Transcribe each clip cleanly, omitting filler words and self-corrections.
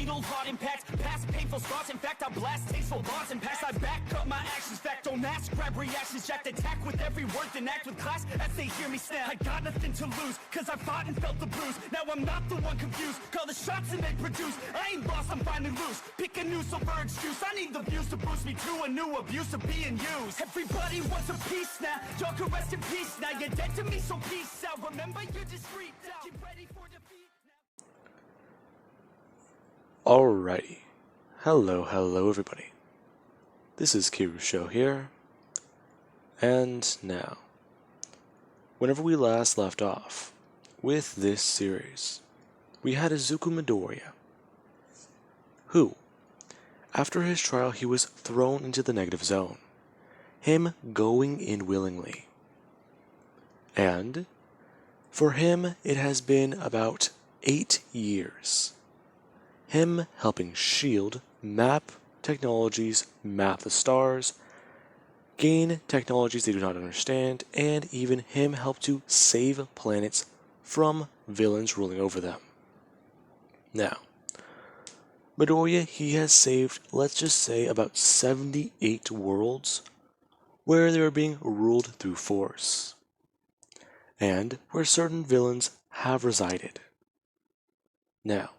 fatal heart impacts, past painful scars. In fact, I blast tasteful bars and pass. I back up my actions, fact don't ask, grab reactions, jacked attack with every word, then act with class as they hear me snap. I got nothing to lose, cause I fought and felt the bruise. Now I'm not the one confused, call the shots and they produce. I ain't lost, I'm finally loose, pick a new silver excuse. I need the views to boost me to a new abuse of being used. Everybody wants a piece now, y'all can rest in peace now. You're dead to me, so peace out. Remember, you're discreet out. Get ready for defeat now. Alrighty. Hello everybody. This is Kirusho here. And now, whenever we last left off with this series, we had Izuku Midoriya, who, after his trial, he was thrown into the negative zone, him going in willingly. And for him, it has been about 8 years. Him helping S.H.I.E.L.D. map technologies, map the stars, gain technologies they do not understand, and even him help to save planets from villains ruling over them. Now, Midoriya, he has saved, let's just say, about 78 worlds where they are being ruled through force, and where certain villains have resided. Now,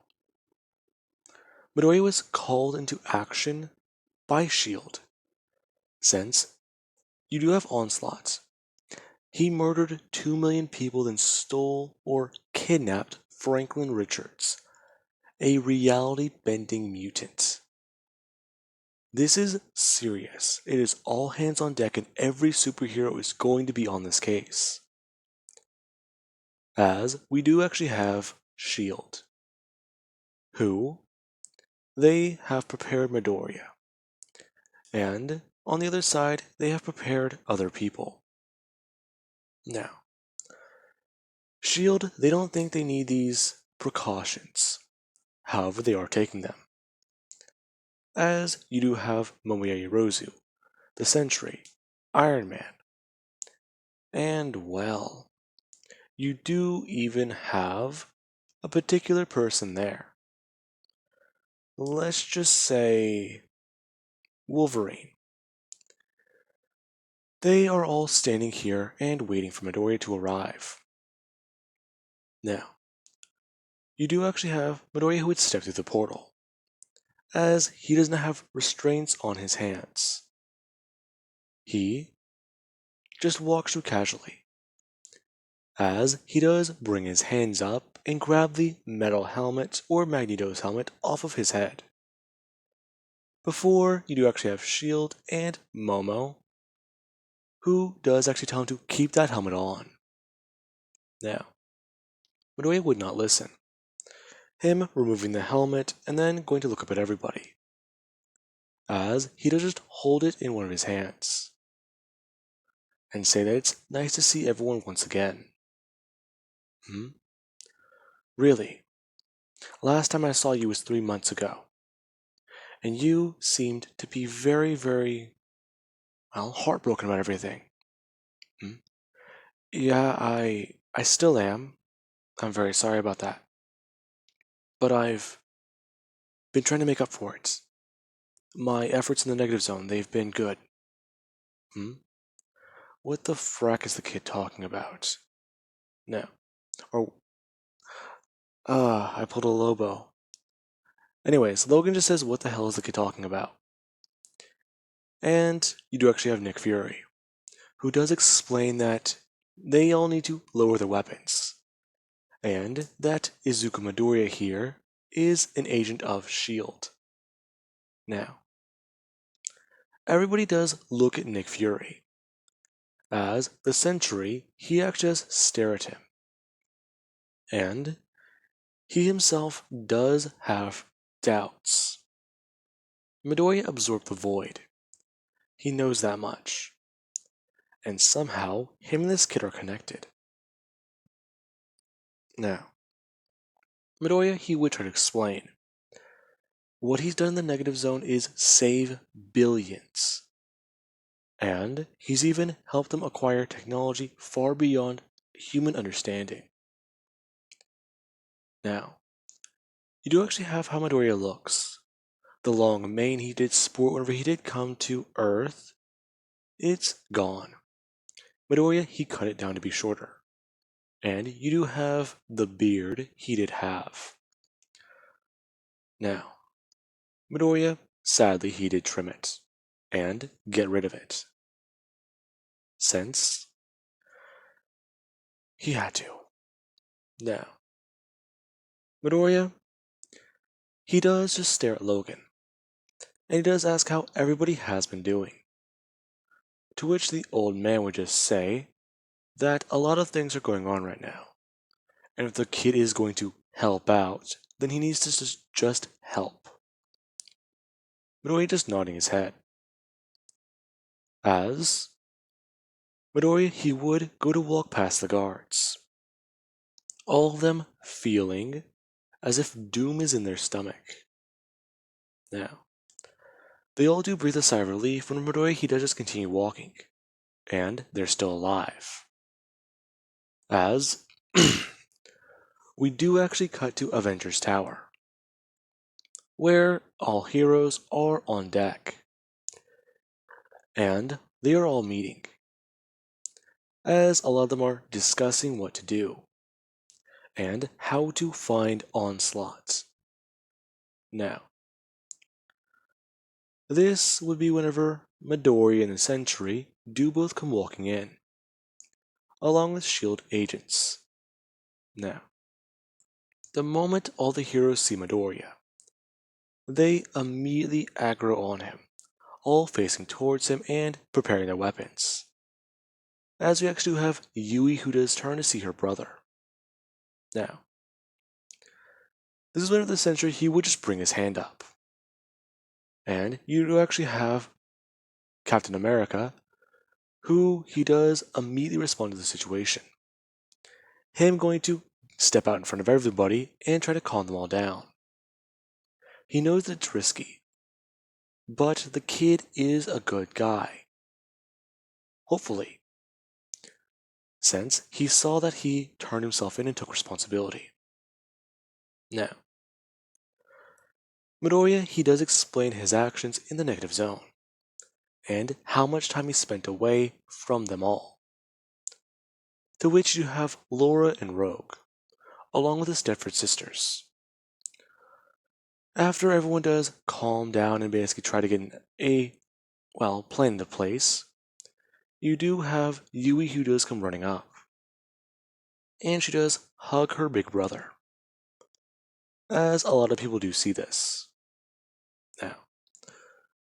Midoriya was called into action by S.H.I.E.L.D. Since you do have Onslaught. He murdered 2 million people, then stole or kidnapped Franklin Richards, a reality-bending mutant. This is serious. It is all hands on deck, and every superhero is going to be on this case. As we do actually have S.H.I.E.L.D., who they have prepared Midoriya. And on the other side, they have prepared other people. Now, S.H.I.E.L.D., they don't think they need these precautions. However, they are taking them. As you do have Momoya Yorozu, the Sentry, Iron Man, and well, you do even have a particular person there. Let's just say Wolverine. They are all standing here and waiting for Midoriya to arrive. Now, you do actually have Midoriya who would step through the portal, as he does not have restraints on his hands. He just walks through casually, as he does bring his hands up and grab the metal helmet or Magneto's helmet off of his head. Before, you do actually have S.H.I.E.L.D. and Momo, who does actually tell him to keep that helmet on. Now, Midoriya would not listen. Him removing the helmet and then going to look up at everybody, as he does just hold it in one of his hands and say that it's nice to see everyone once again. Really? Last time I saw you was 3 months ago, and you seemed to be very, very, well, heartbroken about everything. Yeah, I still am. I'm very sorry about that. But I've been trying to make up for it. My efforts in the negative zone, they've been good. What the frack is the kid talking about? No. Or, I pulled a Lobo. Anyways, Logan just says, what the hell is the kid talking about? And you do actually have Nick Fury, who does explain that they all need to lower their weapons, and that Izuku Midoriya here is an agent of S.H.I.E.L.D. Now, everybody does look at Nick Fury, as the Sentry, he actually does stare at him. And he himself does have doubts. Midoriya absorbed the void. He knows that much. And somehow, him and this kid are connected. Now, Midoriya, he would try to explain. What he's done in the negative zone is save billions. And he's even helped them acquire technology far beyond human understanding. Now, you do actually have how Midoriya looks. The long mane he did sport whenever he did come to Earth, it's gone. Midoriya, he cut it down to be shorter. And you do have the beard he did have. Now, Midoriya, sadly, he did trim it and get rid of it. Since he had to. Now, Midoriya, he does just stare at Logan, and he does ask how everybody has been doing. To which the old man would just say that a lot of things are going on right now, and if the kid is going to help out, then he needs to just help. Midoriya just nodding his head. As Midoriya, he would go to walk past the guards, all of them feeling as if doom is in their stomach. Now, they all do breathe a sigh of relief when Midoriya, he does just continue walking, and they're still alive. As we do actually cut to Avengers Tower, where all heroes are on deck, and they are all meeting, as a lot of them are discussing what to do, and how to find Onslaught. Now, this would be whenever Midori and the Sentry do both come walking in, along with S.H.I.E.L.D. agents. Now, the moment all the heroes see Midoriya, they immediately aggro on him, all facing towards him and preparing their weapons. As we actually do have Yui who does turn to see her brother. Now, this is whenever the Sentry, he would just bring his hand up. And you do actually have Captain America, who he does immediately respond to the situation. Him going to step out in front of everybody and try to calm them all down. He knows that it's risky, but the kid is a good guy. Hopefully. Since he saw that he turned himself in and took responsibility. Now, Midoriya, he does explain his actions in the negative zone, and how much time he spent away from them all. To which you have Laura and Rogue, along with the Stepford sisters. After everyone does calm down and basically try to get plan into place, you do have Yui who does come running up. And she does hug her big brother. As a lot of people do see this. Now,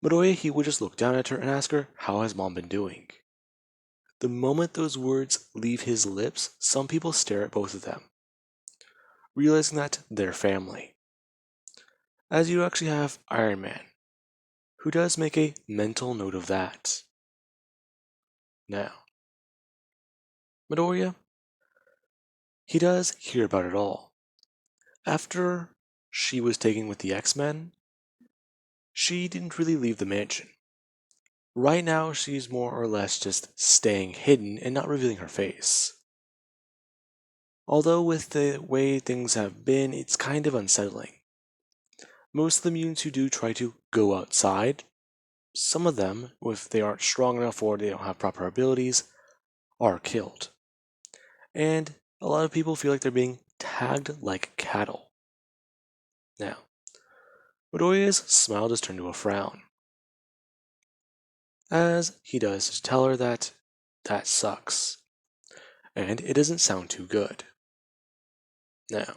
Midoriya, he would just look down at her and ask her, how has mom been doing? The moment those words leave his lips, some people stare at both of them, realizing that they're family. As you actually have Iron Man, who does make a mental note of that. Now, Midoriya, he does hear about it all. After she was taken with the X-Men, she didn't really leave the mansion. Right now, she's more or less just staying hidden and not revealing her face. Although with the way things have been, it's kind of unsettling. Most of the mutants who do try to go outside, some of them, if they aren't strong enough or they don't have proper abilities, are killed. And a lot of people feel like they're being tagged like cattle. Now, Midoriya's smile does turn to a frown, as he does to tell her that sucks, and it doesn't sound too good. Now,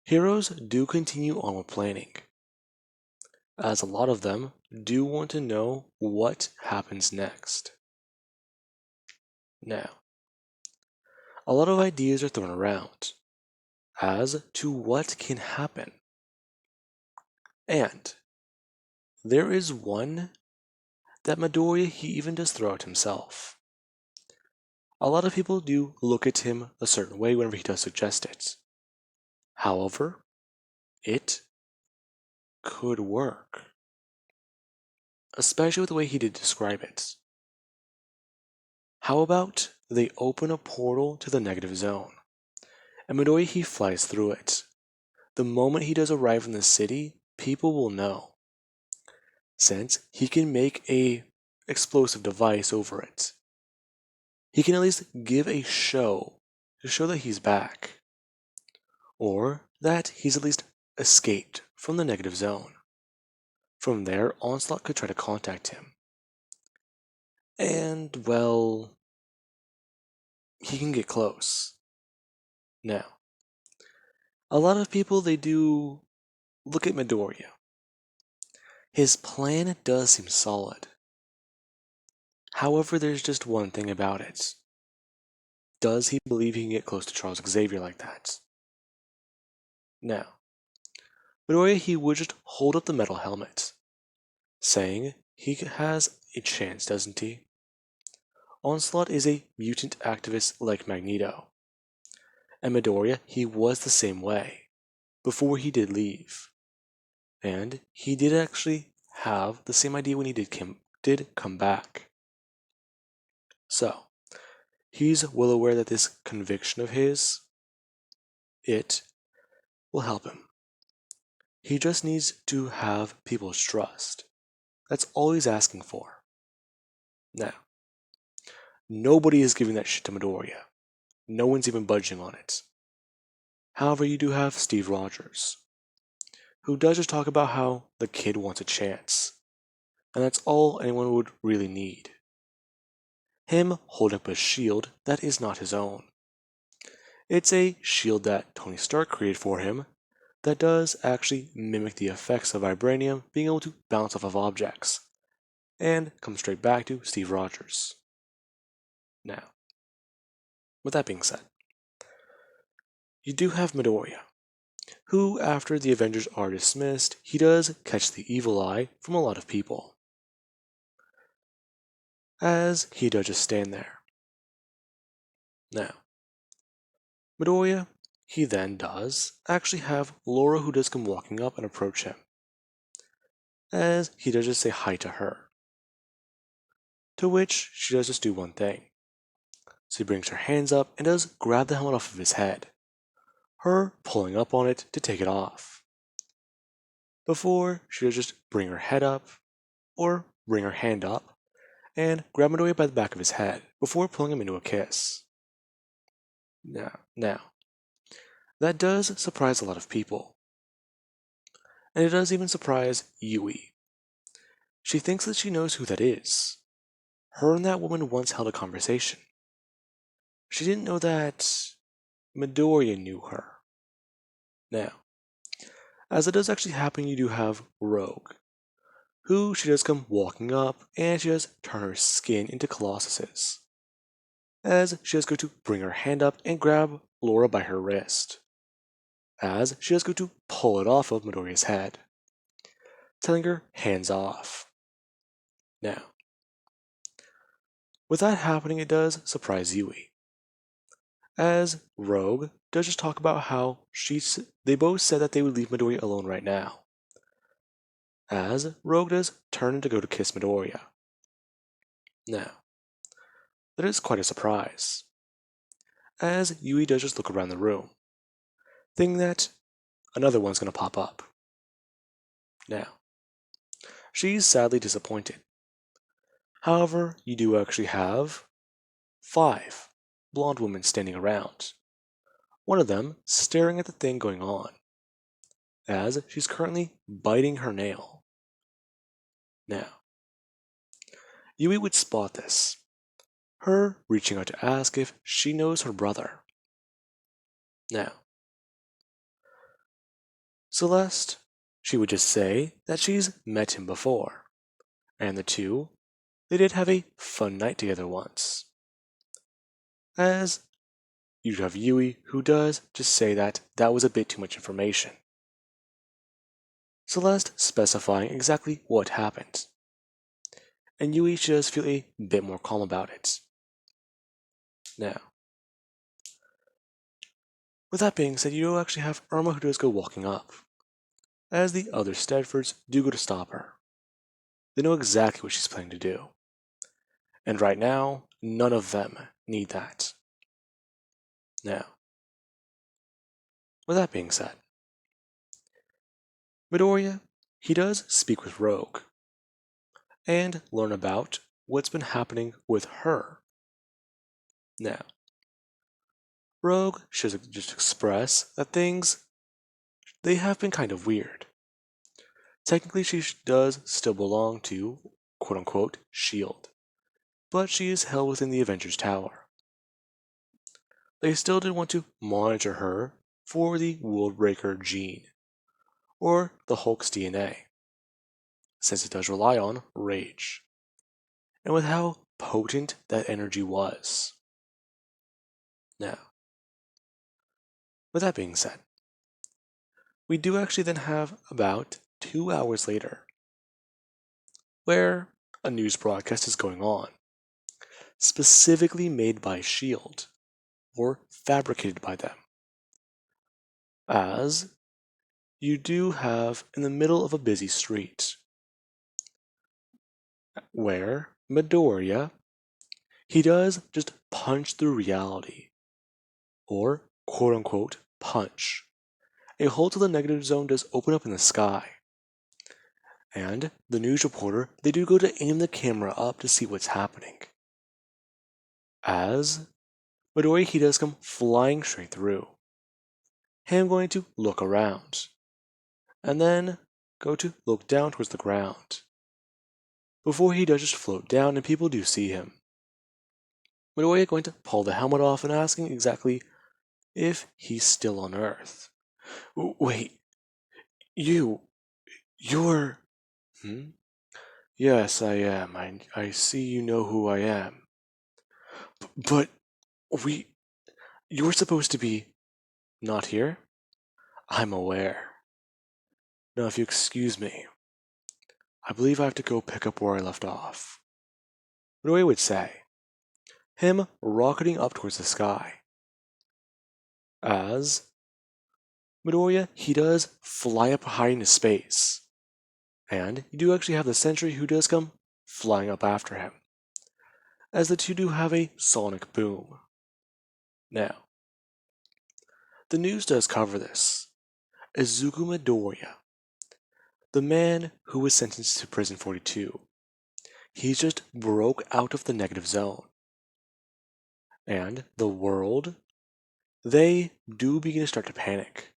heroes do continue on with planning, as a lot of them do want to know what happens next. Now, a lot of ideas are thrown around as to what can happen. And there is one that Midoriya, he even does throw out himself. A lot of people do look at him a certain way whenever he does suggest it. However, it could work. Especially with the way he did describe it. How about they open a portal to the negative zone, and Midoriya, he flies through it. the moment he does arrive in the city, people will know, since he can make a explosive device over it. He can at least give a show to show that he's back, or that he's at least escaped from the negative zone. From there, Onslaught could try to contact him. And, well, he can get close. Now, a lot of people, they do look at Midoriya. His plan does seem solid. However, there's just one thing about it. Does he believe he can get close to Charles Xavier like that? Now, Midoriya, he would just hold up the metal helmet, saying he has a chance, doesn't he? Onslaught is a mutant activist like Magneto. And Midoriya, he was the same way, before he did leave. And he did actually have the same idea when he did come back. So, he's well aware that this conviction of his, it will help him. He just needs to have people's trust. That's all he's asking for. Now, nobody is giving that shit to Midoriya. No one's even budging on it. However, you do have Steve Rogers, who does just talk about how the kid wants a chance. And that's all anyone would really need. Him holding up a shield that is not his own. It's a shield that Tony Stark created for him that does actually mimic the effects of vibranium being able to bounce off of objects and come straight back to Steve Rogers. Now, with that being said, you do have Midoriya, who, after the Avengers are dismissed, he does catch the evil eye from a lot of people, as he does just stand there. Now, Midoriya, he then does actually have Laura, who does come walking up and approach him, as he does just say hi to her, to which she does just do one thing. So he brings her hands up and does grab the helmet off of his head, her pulling up on it to take it off. Before, she does just bring her head up, or bring her hand up, and grab Midoriya by the back of his head, before pulling him into a kiss. Now, that does surprise a lot of people. And it does even surprise Yui. She thinks that she knows who that is. Her and that woman once held a conversation. She didn't know that Midoriya knew her. Now, as it does actually happen, you do have Rogue, who she does come walking up, and she does turn her skin into Colossus's, as she does go to bring her hand up and grab Laura by her wrist, as she does go to pull it off of Midoriya's head, telling her hands off. Now, with that happening, it does surprise Yui, as Rogue does just talk about how they both said that they would leave Midoriya alone right now, as Rogue does turn to go to kiss Midoriya. Now, that is quite a surprise, as Yui does just look around the room, thinking that another one's going to pop up. Now, she's sadly disappointed. However, you do actually have 5 blonde women standing around, one of them staring at the thing going on, as she's currently biting her nail. Now, Yui would spot this, her reaching out to ask if she knows her brother. Now, Celeste, she would just say that she's met him before, and the two, they did have a fun night together once. As you have Yui, who does just say that that was a bit too much information. Celeste specifying exactly what happened, and Yui does feel a bit more calm about it. Now, with that being said, you do actually have Irma, who does go walking up, as the other Stedfords do go to stop her. They know exactly what she's planning to do, and right now, none of them need that. Now, with that being said, Midoriya, he does speak with Rogue and learn about what's been happening with her. Now, Rogue should just express that things, they have been kind of weird. Technically, she does still belong to, quote-unquote, S.H.I.E.L.D., but she is held within the Avengers Tower. They still did want to monitor her for the Worldbreaker gene, or the Hulk's DNA, since it does rely on rage, and with how potent that energy was. Now, with that being said, we do actually then have about 2 hours later, where a news broadcast is going on, specifically made by S.H.I.E.L.D., or fabricated by them, as you do have in the middle of a busy street, where Midoriya, he does just punch through reality, or quote-unquote punch. A hole to the negative zone does open up in the sky, and the news reporter, they do go to aim the camera up to see what's happening, as Midoriya, he does come flying straight through. Him going to look around, and then go to look down towards the ground, before he does just float down and people do see him. Midoriya going to pull the helmet off and asking exactly if he's still on Earth. Wait, you're... Hmm? Yes, I am. I see you know who I am. But we... You're supposed to be not here? I'm aware. Now, if you excuse me, I believe I have to go pick up where I left off. Midoriya would say, him rocketing up towards the sky. As Midoriya, he does fly up high into space. And you do actually have the Sentry who does come flying up after him, as the two do have a sonic boom. Now, the news does cover this. Izuku Midoriya, the man who was sentenced to prison 42, he's just broke out of the negative zone. And the world, they do begin to start to panic.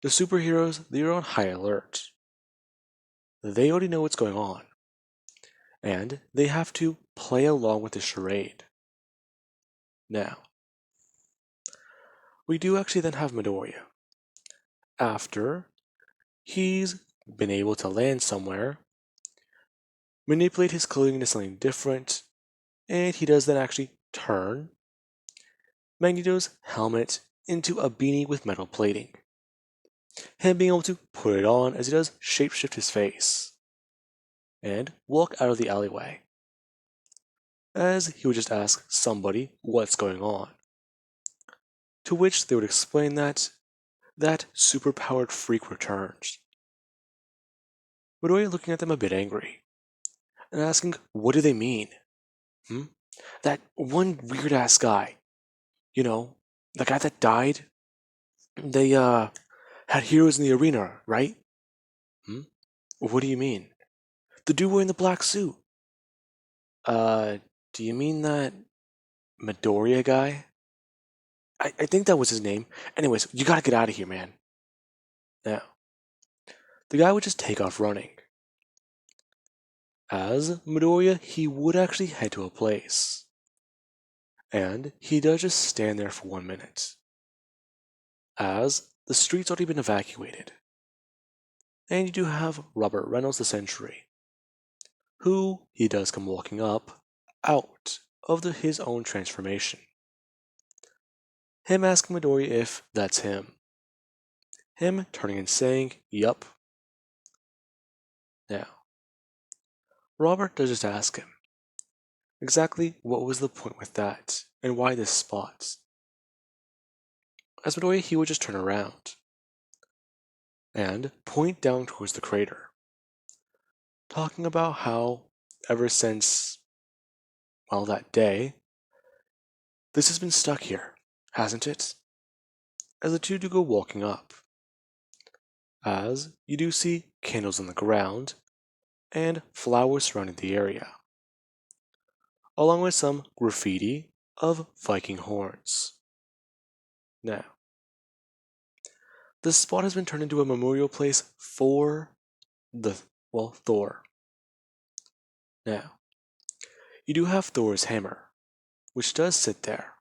The superheroes, they are on high alert. They already know what's going on, and they have to play along with the charade. Now, we do actually then have Midoriya. After he's been able to land somewhere, manipulate his clothing into something different, and he does then actually turn Magneto's helmet into a beanie with metal plating. Him being able to put it on as he does shapeshift his face, and walk out of the alleyway, as he would just ask somebody what's going on. To which they would explain that superpowered freak returns. Midoriya looking at them a bit angry, and asking, what do they mean? That one weird-ass guy, the guy that died, they, had heroes in the arena, right? What do you mean? The dude wearing the black suit. Do you mean that Midoriya guy? I think that was his name. Anyways, you gotta get out of here, man. Now, the guy would just take off running. As Midoriya, he would actually head to a place. And he does just stand there for 1 minute, as the street's already been evacuated. And you do have Robert Reynolds the Sentry, who he does come walking up out of his own transformation. Him asking Midoriya if that's him. Him turning and saying, yup. Now, Robert does just ask him exactly what was the point with that, and why this spot. As Midoriya, he would just turn around and point down towards the crater, talking about how ever since, well, that day, this has been stuck here, hasn't it? As the two do go walking up, as you do see candles on the ground and flowers surrounding the area, along with some graffiti of Viking horns. Now, this spot has been turned into a memorial place for Thor. Now, you do have Thor's hammer, which does sit there,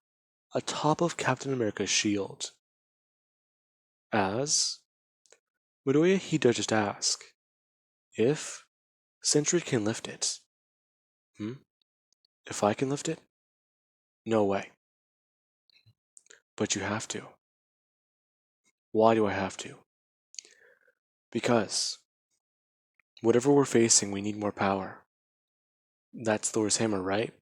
atop of Captain America's shield. As Midoriya, he does just ask if Sentry can lift it. If I can lift it? No way. But you have to. Why do I have to? Because whatever we're facing, we need more power. That's Thor's hammer, right?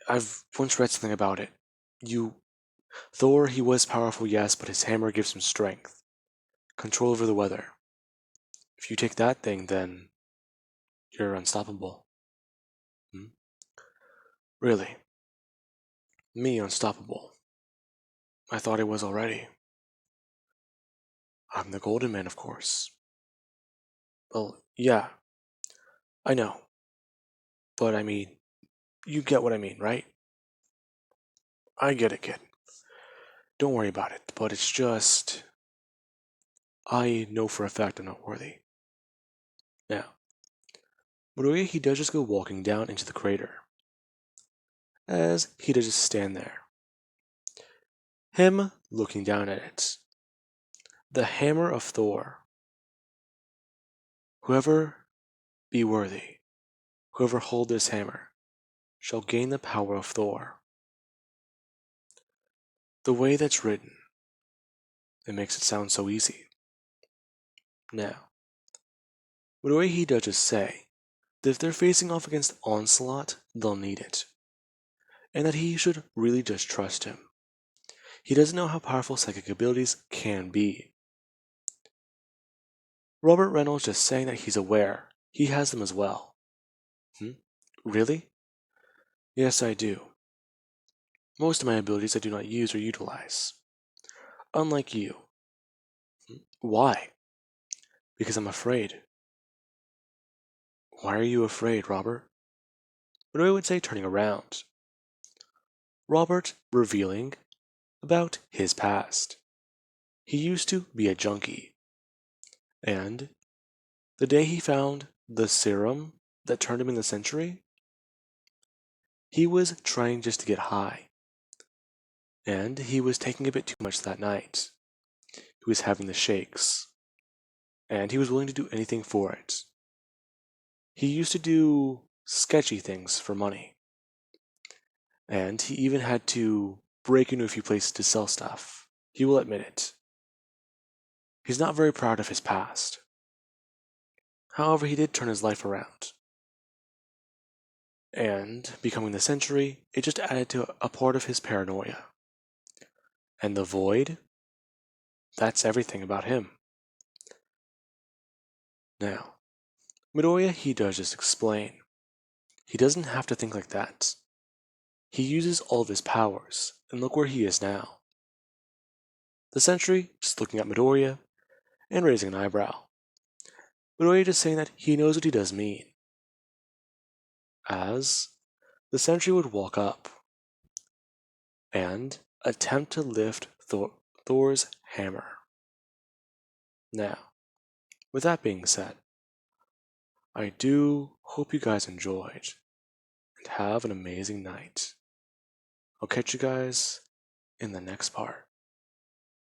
I've once read something about it. Thor, he was powerful, yes, but his hammer gives him strength, control over the weather. If you take that thing, then you're unstoppable. Really? Me unstoppable? I thought I was already. I'm the Golden Man, of course. Well, yeah, I know. But I mean, you get what I mean, right? I get it, kid. Don't worry about it, but it's just, I know for a fact I'm not worthy. Now, Midoriya, he does just go walking down into the crater, as he does just stand there. Him looking down at it. The hammer of Thor. Whoever be worthy, whoever hold this hammer, shall gain the power of Thor. The way that's written, it makes it sound so easy. Now, Midoriya, he does just say that if they're facing off against Onslaught, they'll need it, and that he should really just trust him. He doesn't know how powerful psychic abilities can be. Robert Reynolds just saying that he's aware he has them as well. Really? Yes, I do. Most of my abilities I do not use or utilize. Unlike you. Why? Because I'm afraid. Why are you afraid, Robert? Midoriya would say, turning around. Robert revealing about his past. He used to be a junkie. And the day he found the serum that turned him in the Sentry, he was trying just to get high. And he was taking a bit too much that night. He was having the shakes. And he was willing to do anything for it. He used to do sketchy things for money. And he even had to break into a few places to sell stuff. He will admit it. He's not very proud of his past. However, he did turn his life around. And becoming the Sentry, it just added to a part of his paranoia. And the Void, that's everything about him. Now, Midoriya, he does just explain. He doesn't have to think like that. He uses all of his powers, and look where he is now. The Sentry just looking at Midoriya and raising an eyebrow. Midoriya just saying that he knows what he does mean. As the Sentry would walk up and attempt to lift Thor's hammer. Now, with that being said, I do hope you guys enjoyed and have an amazing night. I'll catch you guys in the next part.